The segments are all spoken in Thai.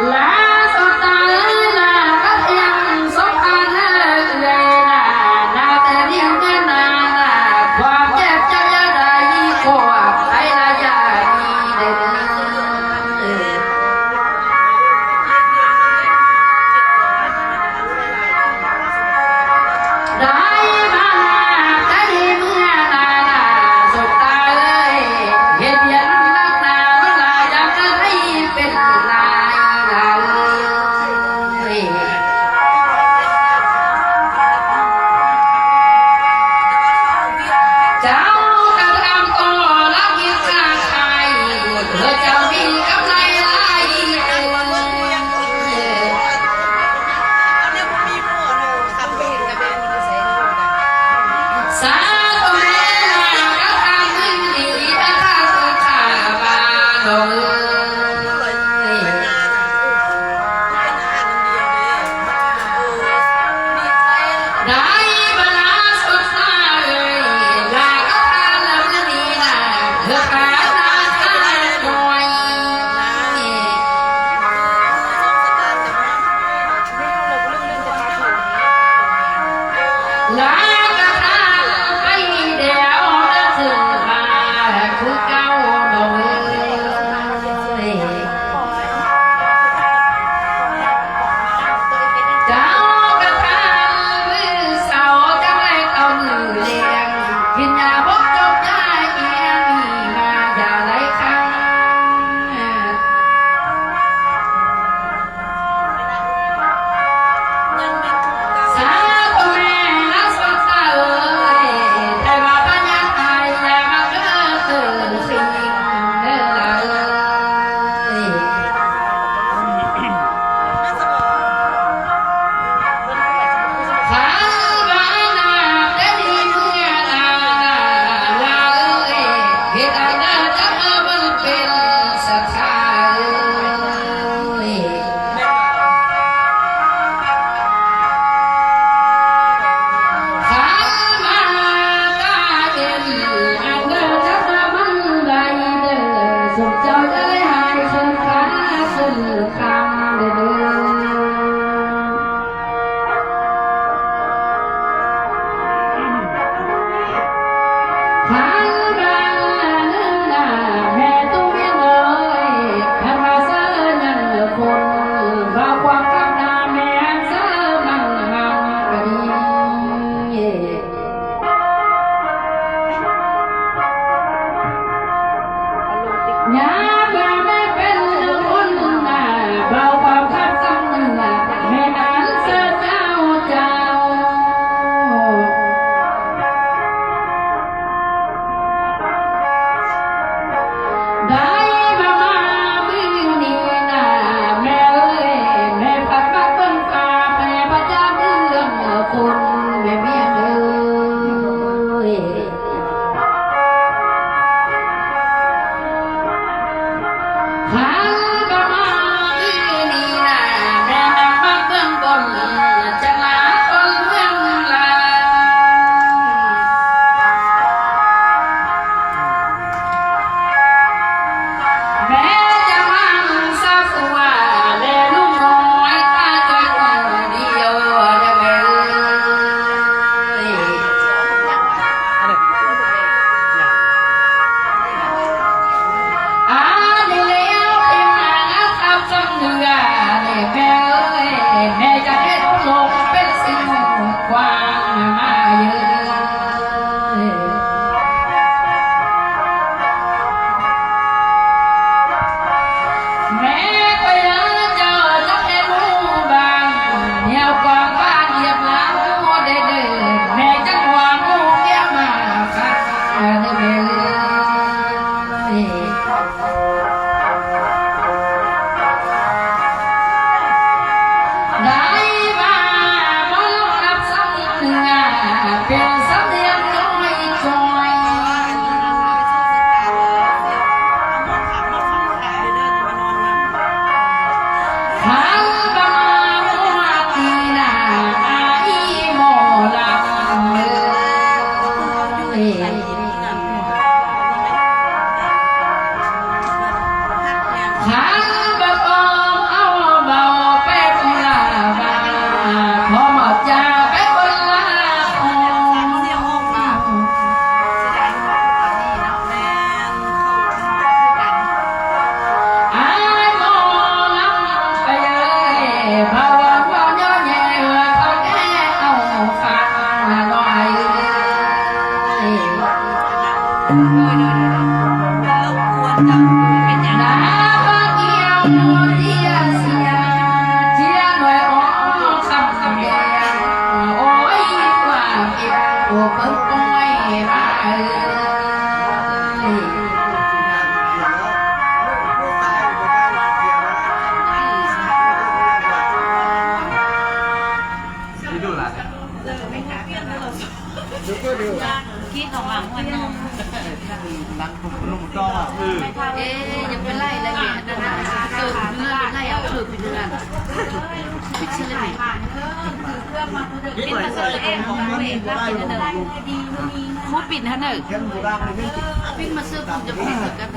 เ ปิดมาเสร็จเองของตัวเองรับเป็นอะไรพูดปิดฮะเนอะปิดมาซื้อคุณจะปิดกัน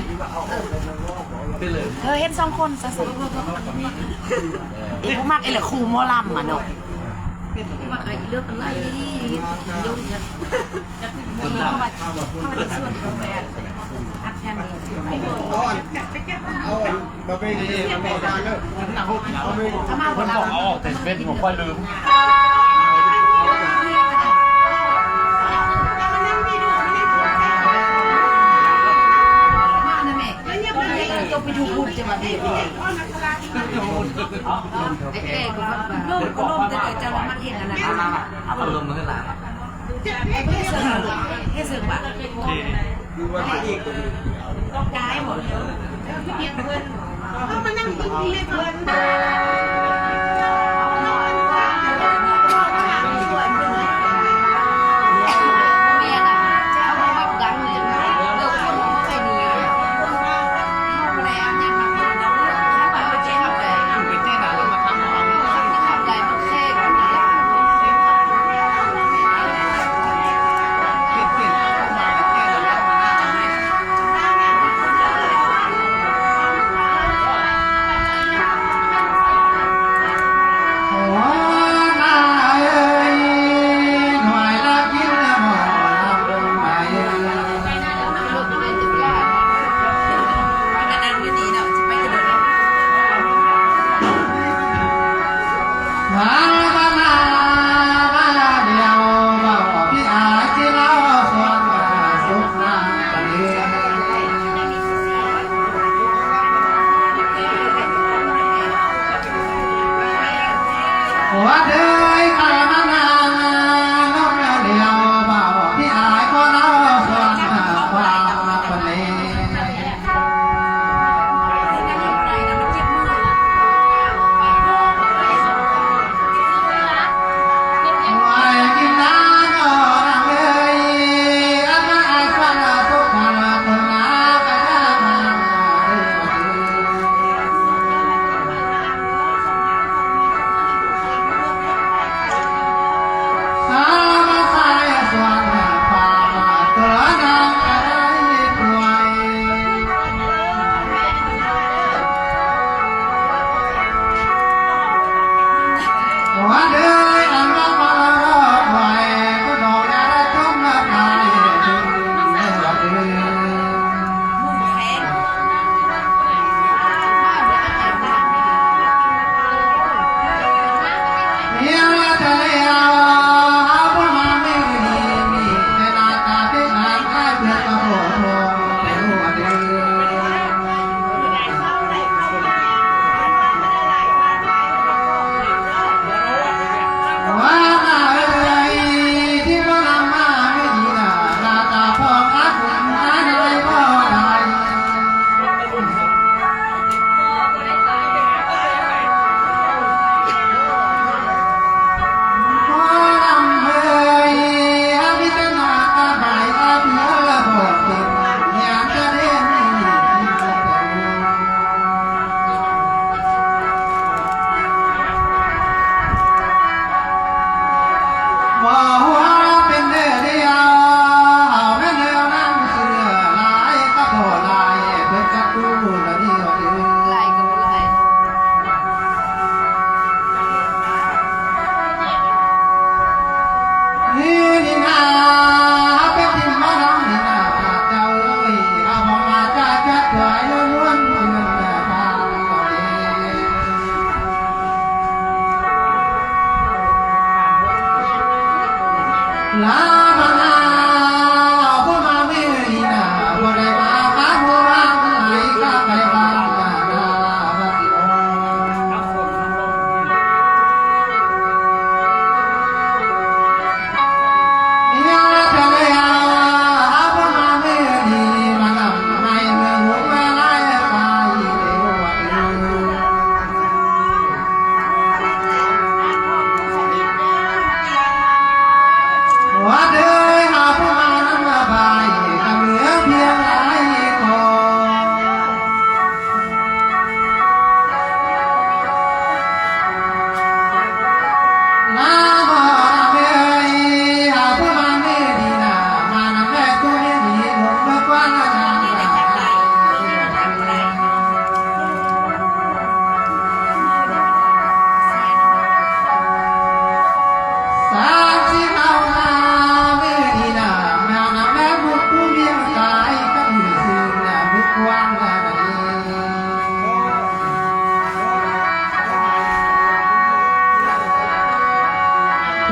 เธอเห็นสองคนซะสิอีกมากไอ้เหลือครูมอลำอ่ะเนอะว่าไอ้เลือกอะไรยุ่งเนี่ยเข้ามาส่วนของแฟนอัดแทนมาเป็นมาเป็นการเลิกคนบอกเอาออกแต่เป็นผมค่อยลืมไปดูพูดจะมาเบียดเอ๊ะก็ล่มก็ล่มแต่จะละมันเห็นนะเอามาลมมันก็หลาให้สึกแบบดูว่าอีกต้องย้ายหมดเพียงเพื่อนเขามานั่งกินที่เพื่อนว่าเด้อข้ามานานนกเดียวเบาที่อายก็เล่าส่วนความคนเล่กินน้ำก็รังเลยอันนั้นไอ้ฟันทุกคนคนน้าก็จะมา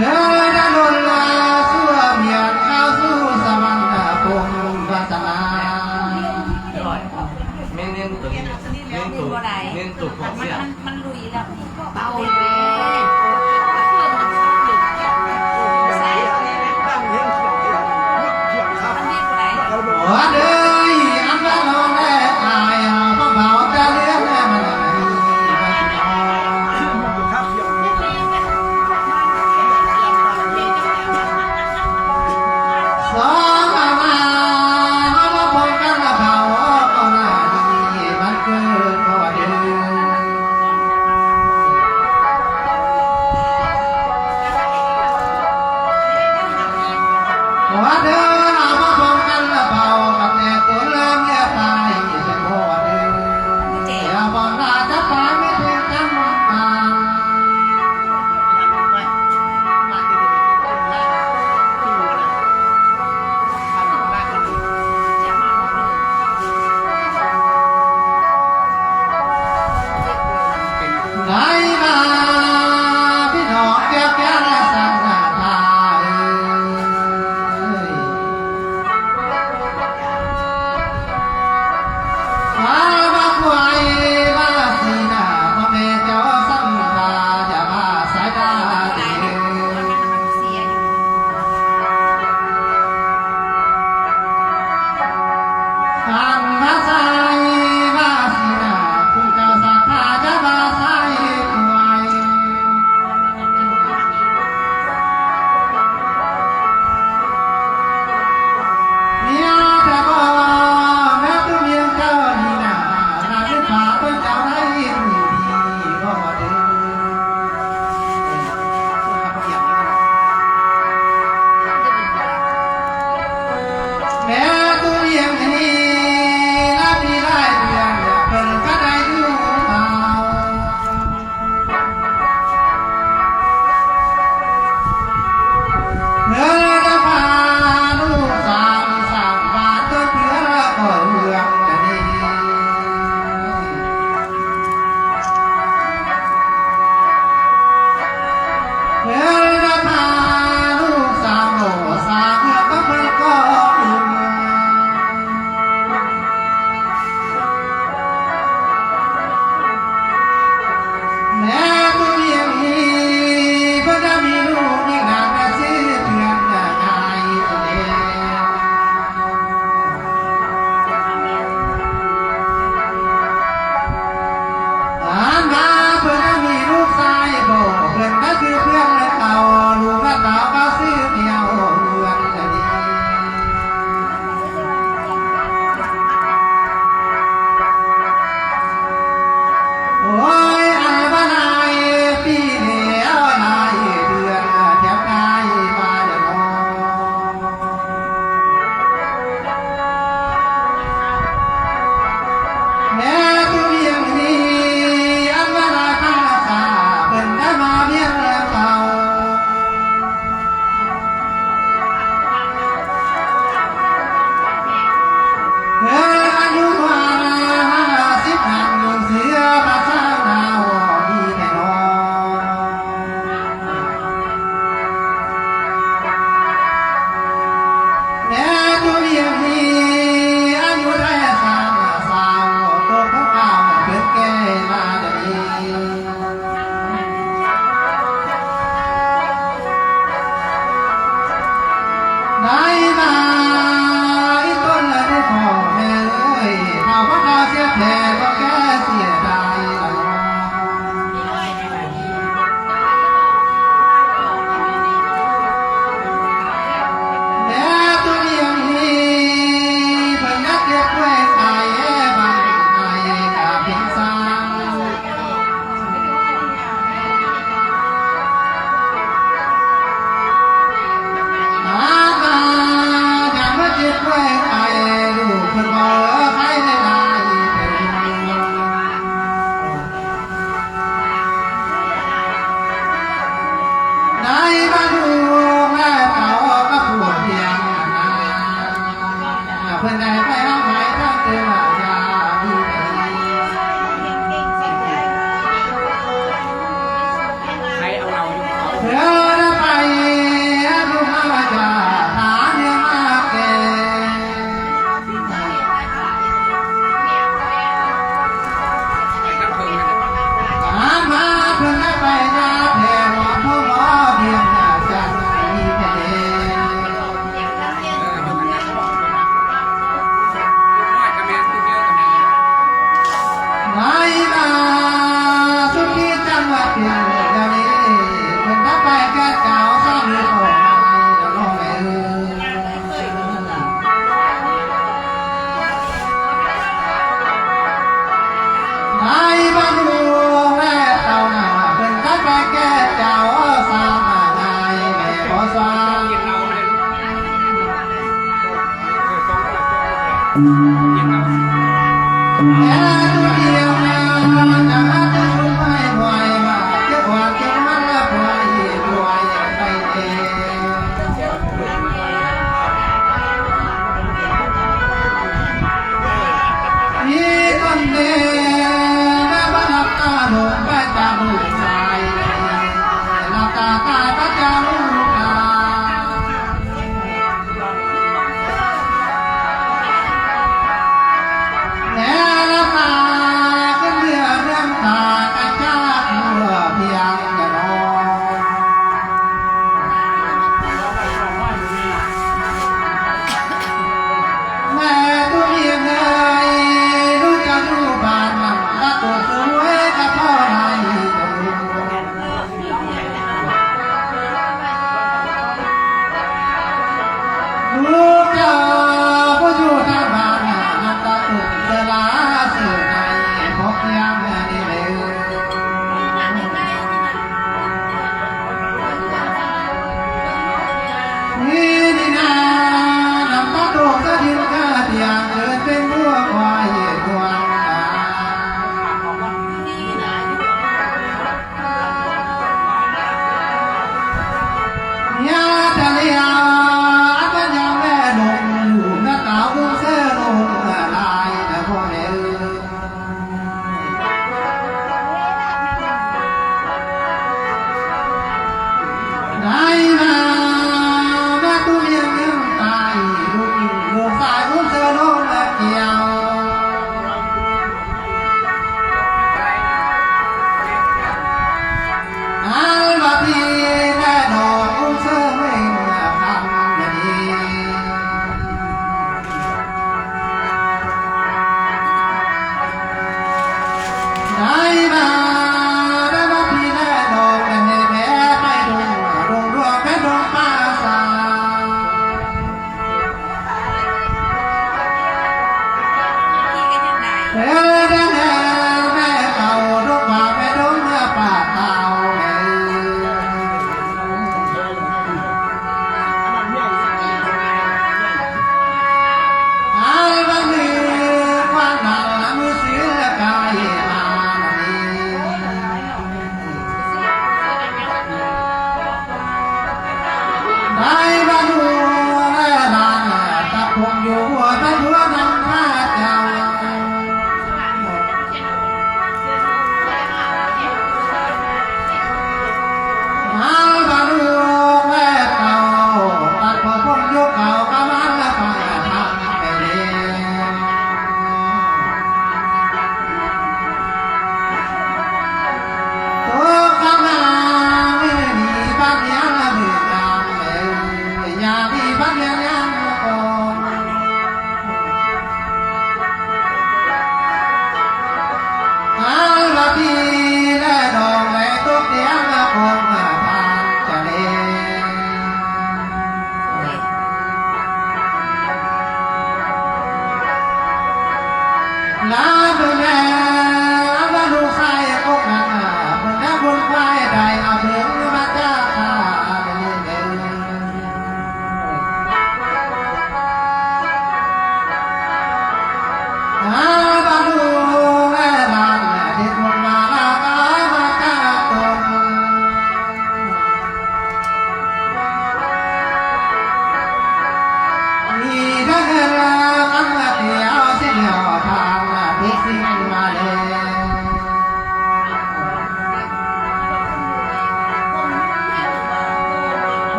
เอ้ยได้ลุนลาสู้เมียนเข้าสู้สวรรค์คงวาสนา เน้นตัวเน้นตัวของเสีย มันลุยแล้วเบาเลย หัวเด้ยอันนั้นเราแน่อายเพราะเบาจะเลี้ยงแม่มันมีสองมาเขามาพบกันละเบาก็น่าดีมันเกิดก็ว่าเดิน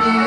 เ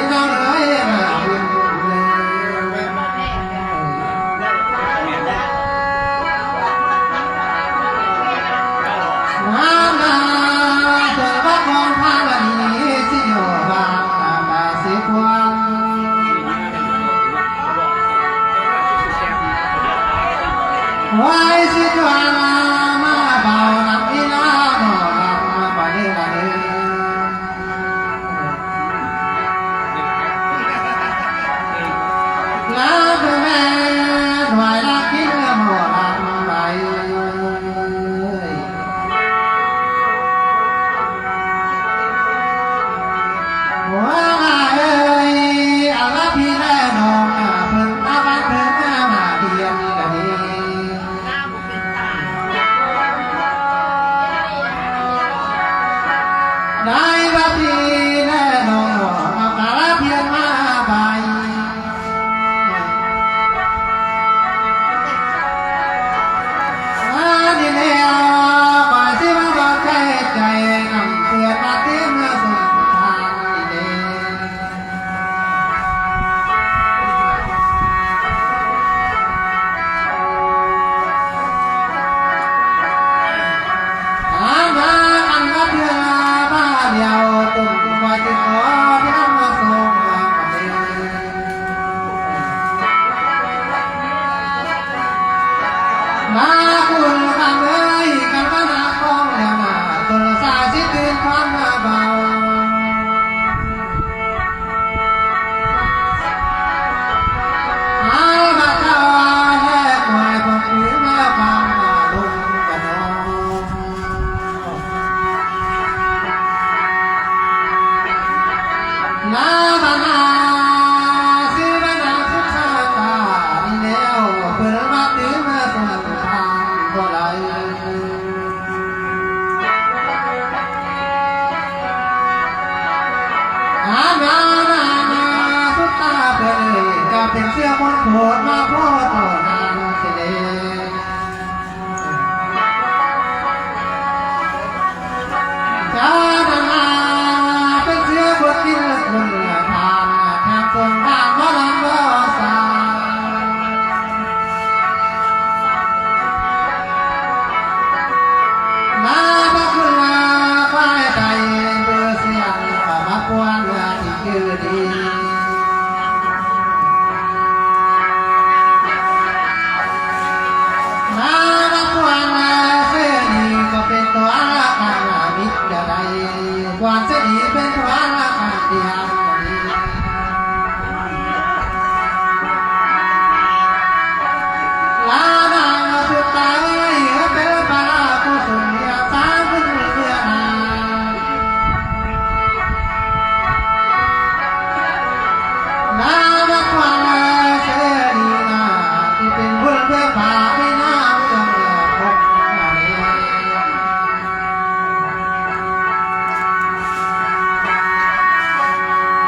หัวหน้าเอ้ยอาลาพี่แน่นอนเพิ่งอาบ้านเพิ่งมาเดียนกะดี หน้าบุกเป็นตา ได้ว่าพี่แน่นอนเอาอาลาเพียนมาใบดีแล้วไปสิมาบอกใจใจนำเตือนมาเตือนมาสู่ทางดี อามาอันมาเดือบ้าเดียวตุ่มว่าจะขอที่นั่งมาส่งมาเองมาคุณคำเอ้ยกันมาหน้าฟ้องแล้วมาตัวสายสิตื่นความมาเบาเอามาเข้าแลกหวยผมถือแม่ฟังมาลงกันนอง นาบานาสิบานาสุขตาดีแล้วเปิดมาตื่นมาส่งทางบ่ได้อาณานาสุขตาเปิดก็เป็นเสื้อมนต์โผล่มาพ่อต่อนางเสด็จจานาเป็นเสื้อบทกินคนทางทางส่งทางว่าลำบ่สานาบักคุณลาป้ายใจเบอร์เสียงมากวนที่คือดีนาบักวนเสียดีก็เป็นตัวละกันมิตรใดกวนเสียดีเป็นตัวละกันเดียวลานางสุดท้ายเป็นปลาผู้สูงยาสาขึ้นเรือนานาบักวันเสดีนาที่เป็นบุญเพื่อพาไปน้ำจงพบมาเลย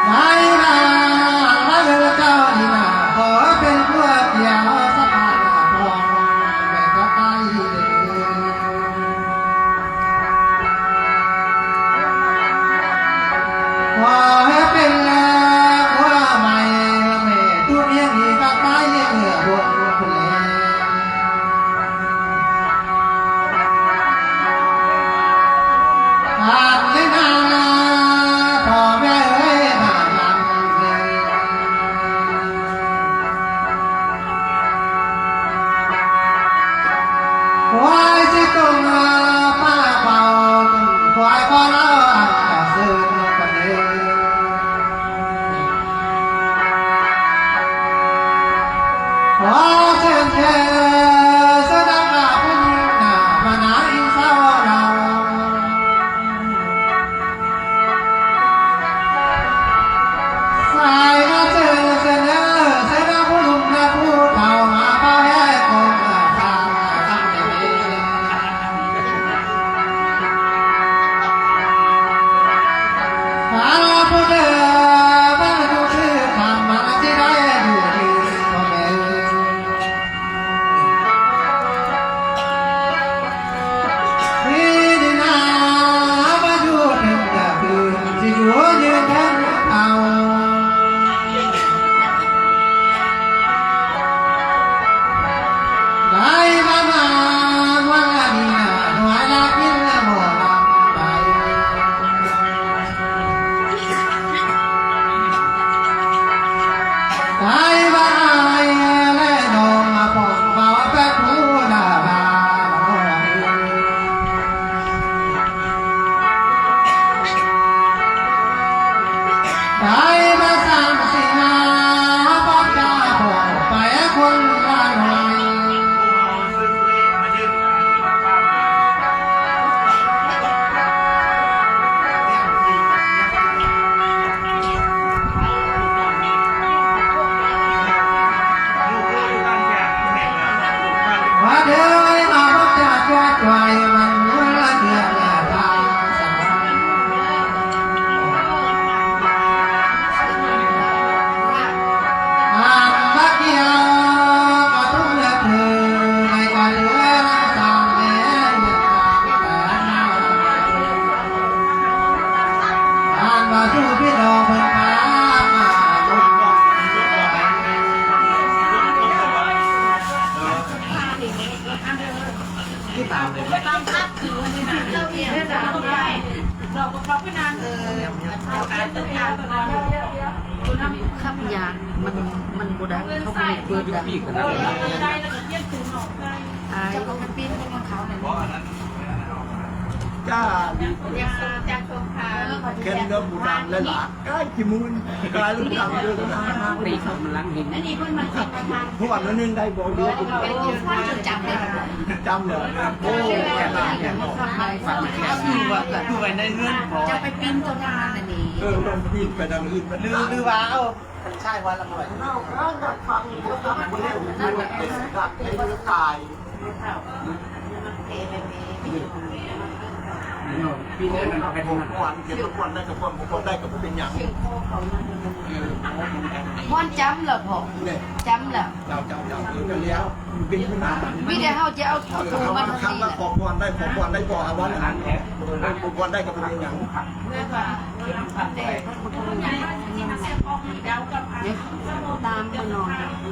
ได้นามาเรือเจ้าดีนาขอเป็นพวกเดียวสักการะพรแม่ก็ตายเลย ว่าให้เป็นแล้วว่าไม่แม่ตัวเมียนี่ก็ตายเมื่อบนคนแล้วหากไม่นานพ่อแม่เอ้ยหายังเลยควายสิตรงป้าเป่าควายพอแล้วอันจะซื้อกันเลย มาสู่พี่น้องเพิ่นมาที่ตามเลย ตามคัดคือวันนี้เราเรียนเราต้องไปเราก็เข้าไปนานการตึกยางคุณทำขับยางมันบูดาเขาไม่เปิดดังได้แล้วก็เยี่ยมถึงหนองได้จะก็มันปิ้นของเขาเนี่ย จ้า จะชมค่ะ เข็นเนื้อบูดังเลยหล่ะใกล้กี่มูลกลายลูกดังเลยนะ ตีเขามันลังหิน อันนี้เพิ่นมาเป็นประธาน ทุกวันนึงได้บอกด้วย เป็นคนจดจำเลย จำเลยโอ้ แค่ไหนเนี่ยฟังแค่ชื่อว่าคือไว้ในเงื่อนจะไปปิ้นตัวงานอันนี้ ลงพินไปทางอื่นไป ลือว่าเอาใช่วันละหน่อย ฟังเขาทำไม่ได้ผมไม่ได้ดักให้มันตาย ปีนี้มันไปทางนั้น วันเก็บทุกวันได้กับความผมได้กับผมเป็นอย่าง ม่อนจำเหรอพ่อ เนี่ย จำเหรอ เราจะกันแล้วบินขึ้นมา วิเดี๋ยวเขาจะเอาถุงมา มา ทำ คำ นี่ ว่า แหละ ขอพรได้ขอพรได้บอกอาวันนั้นขอพรได้กับผมเป็นอย่าง เนี่ยตามมานอน